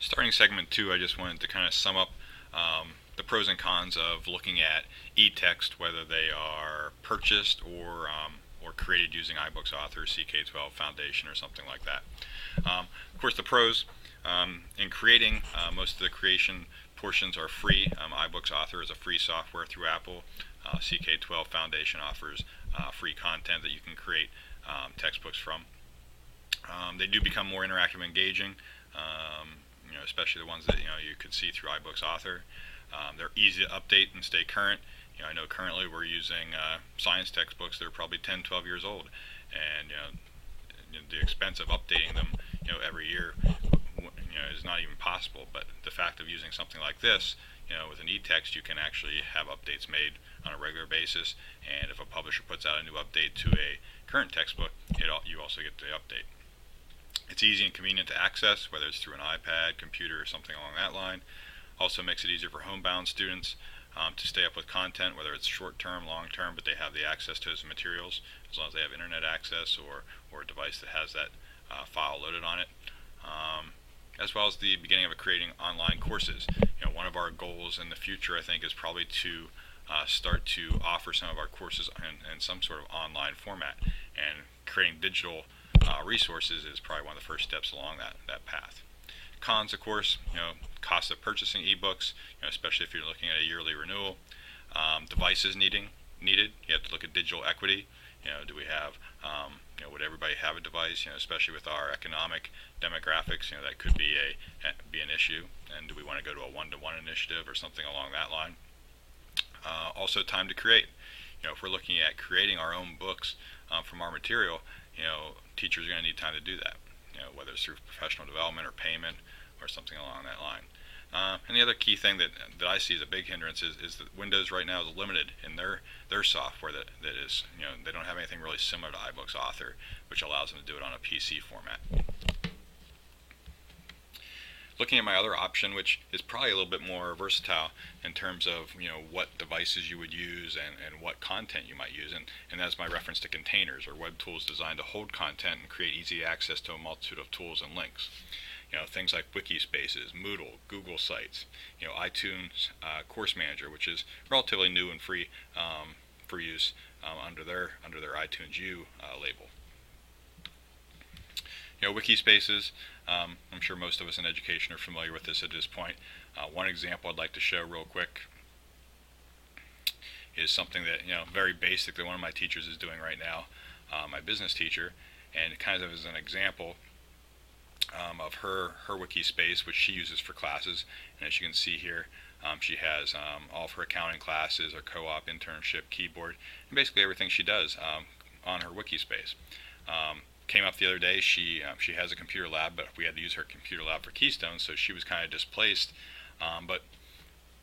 Starting segment 2, I just wanted to kind of sum up the pros and cons of looking at e-text, whether they are purchased or created using iBooks Author, CK12 Foundation, or something like that. Of course, the pros in creating, most of the creation portions are free. iBooks Author is a free software through Apple. CK12 Foundation offers free content that you can create textbooks from. They do become more interactive and engaging. Especially the ones that you could see through iBooks Author. They're easy to update and stay current. I know currently we're using science textbooks that are probably 10, 12 years old, and the expense of updating them every year is not even possible. But the fact of using something like this, with an e-text, you can actually have updates made on a regular basis, and if a publisher puts out a new update to a current textbook, you also get the update. It's easy and convenient to access, whether it's through an iPad, computer, or something along that line. Also makes it easier for homebound students to stay up with content, whether it's short-term, long-term, but they have the access to those materials as long as they have internet access or a device that has that file loaded on it. As well as the beginning of creating online courses. One of our goals in the future, I think, is probably to start to offer some of our courses in some sort of online format, and creating digital resources is probably one of the first steps along that path. Cons, of course, cost of purchasing ebooks, especially if you're looking at a yearly renewal. Devices needed. You have to look at digital equity. Do we have, would everybody have a device? Especially with our economic demographics, that could be an issue. And do we want to go to a one-to-one initiative or something along that line? Also, time to create. If we're looking at creating our own books from our material, teachers are going to need time to do that. Whether it's through professional development or payment or something along that line. And the other key thing that I see as a big hindrance is that Windows right now is limited in their software that is, they don't have anything really similar to iBooks Author, which allows them to do it on a PC format. Looking at my other option, which is probably a little bit more versatile in terms of what devices you would use and what content you might use, and that's my reference to containers or web tools designed to hold content and create easy access to a multitude of tools and links. Things like wiki spaces, Moodle, Google Sites, iTunes Course Manager, which is relatively new and free for use under their iTunes U label. Wiki spaces, I'm sure most of us in education are familiar with this at this point. One example I'd like to show real quick is something that, very basic that one of my teachers is doing right now, my business teacher, and kind of as an example of her wiki space, which she uses for classes. And as you can see here, she has all of her accounting classes, her co-op, internship, keyboard, and basically everything she does on her wiki space. Came up the other day, she has a computer lab, but we had to use her computer lab for Keystone, so she was kind of displaced, but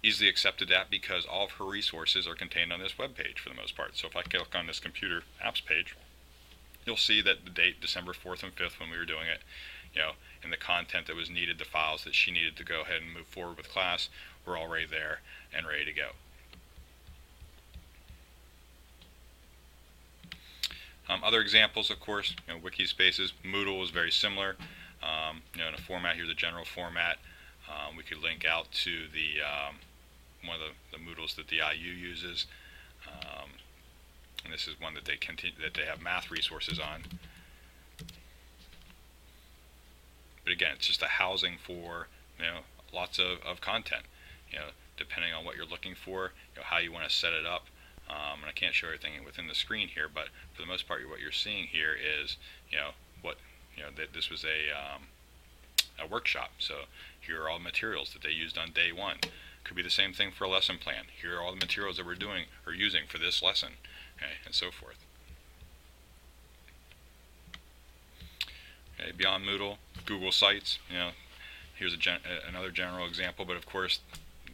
easily accepted that because all of her resources are contained on this web page for the most part. So if I click on this computer apps page, you'll see that the date, December 4th and 5th when we were doing it, and the content that was needed, the files that she needed to go ahead and move forward with class, were already there and ready to go. Other examples, of course, wiki spaces. Moodle is very similar. In a format, here's a general format. We could link out to the one of the Moodles that the IU uses, and this is one that they have math resources on. But again, it's just a housing for lots of content. Depending on what you're looking for, how you want to set it up. And I can't show everything within the screen here, but for the most part, what you're seeing here is, this was a workshop. So here are all the materials that they used on day one. Could be the same thing for a lesson plan. Here are all the materials that we're doing or using for this lesson, okay, and so forth. Okay, beyond Moodle, Google Sites. Here's another general example, but of course,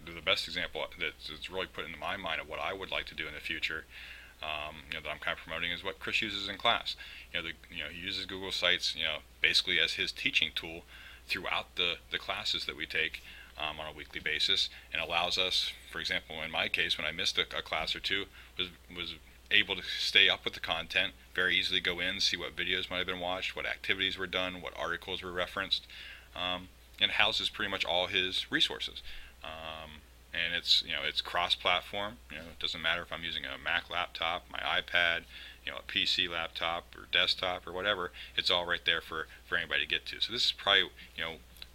the best example that's really put into my mind of what I would like to do in the future, that I'm kind of promoting, is what Chris uses in class. He uses Google Sites, basically as his teaching tool throughout the classes that we take on a weekly basis, and allows us, for example, in my case, when I missed a class or two, was able to stay up with the content, very easily go in, see what videos might have been watched, what activities were done, what articles were referenced. and houses pretty much all his resources. And it's cross-platform. It doesn't matter if I'm using a Mac laptop, my iPad, a PC laptop or desktop or whatever. It's all right there for anybody to get to. So this is probably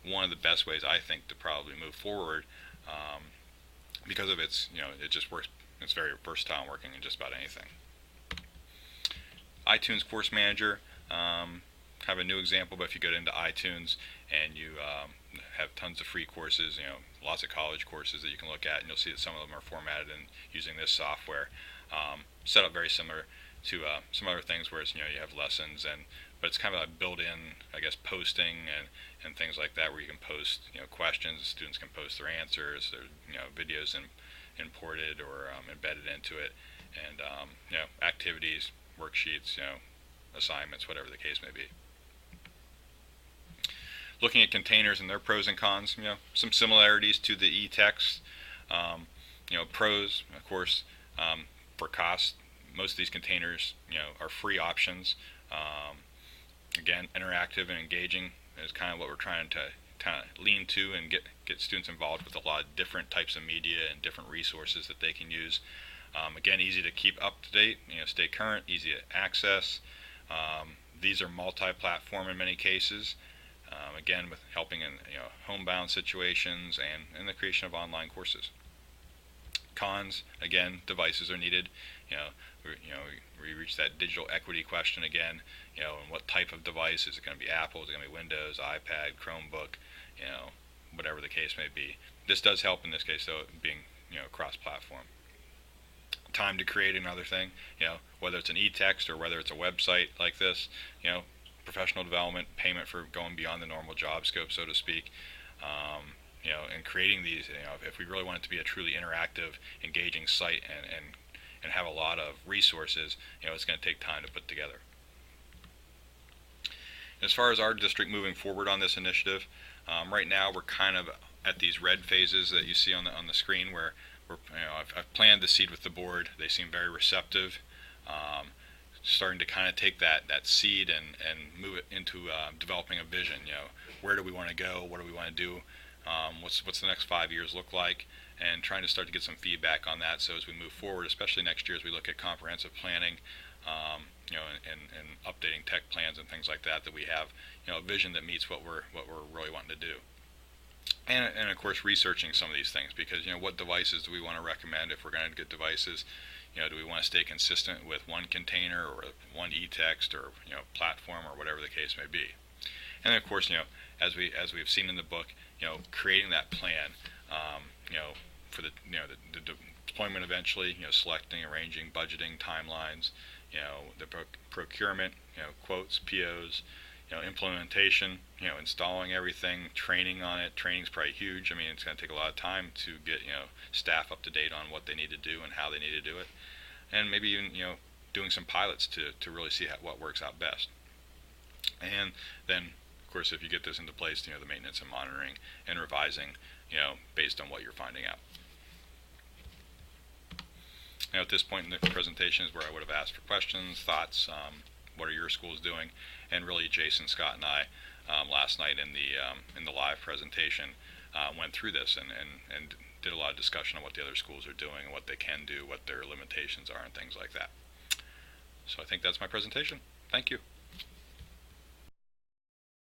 one of the best ways I think to probably move forward, because of it just works. It's very versatile, working in just about anything. iTunes Course Manager, kind of a new example, but if you go into iTunes and you have tons of free courses, lots of college courses that you can look at, and you'll see that some of them are formatted and using this software, set up very similar to some other things where it's, you have lessons, but it's kind of a built-in, I guess, posting and things like that, where you can post questions, the students can post their answers, their videos imported or embedded into it, and activities, worksheets, assignments, whatever the case may be. Looking at containers and their pros and cons, some similarities to the e-text. Pros, of course, for cost, most of these containers, are free options. Again, interactive and engaging is kind of what we're trying to lean to and get students involved with a lot of different types of media and different resources that they can use. Again, easy to keep up to date, stay current, easy to access. These are multi-platform in many cases. Again, with helping in homebound situations and the creation of online courses. Cons, again, devices are needed. We reach that digital equity question again. And what type of device is it going to be? Apple? Is it going to be Windows, iPad, Chromebook? Whatever the case may be. This does help in this case, though, being cross-platform. Time to create another thing. Whether it's an e-text or whether it's a website like this. Professional development, payment for going beyond the normal job scope, so to speak. And creating these, if we really want it to be a truly interactive, engaging site and have a lot of resources, it's going to take time to put together. As far as our district moving forward on this initiative, right now we're kind of at these red phases that you see on the screen, where I've planned the seed with the board. They seem very receptive. Starting to kind of take that seed and move it into developing a vision. Where do we want to go? What do we want to do? What's the next 5 years look like? And trying to start to get some feedback on that. So as we move forward, especially next year, as we look at comprehensive planning, and updating tech plans and things like that, that we have a vision that meets what we're really wanting to do. And of course, researching some of these things, because what devices do we want to recommend if we're going to get devices? Do we want to stay consistent with one container or one e-text or platform or whatever the case may be? And then of course, as we've seen in the book, creating that plan, for the deployment eventually, selecting, arranging, budgeting, timelines, the procurement, quotes, POs, implementation, installing everything, training on it. Training's probably huge. I mean, it's going to take a lot of time to get staff up to date on what they need to do and how they need to do it, and maybe even doing some pilots to really see what works out best. And then, of course, if you get this into place, the maintenance and monitoring and revising, based on what you're finding out. At this point in the presentation is where I would have asked for questions, thoughts. What are your schools doing? And really, Jason, Scott, and I last night in the live presentation went through this and did a lot of discussion on what the other schools are doing and what they can do, what their limitations are, and things like that. So I think that's my presentation. Thank you.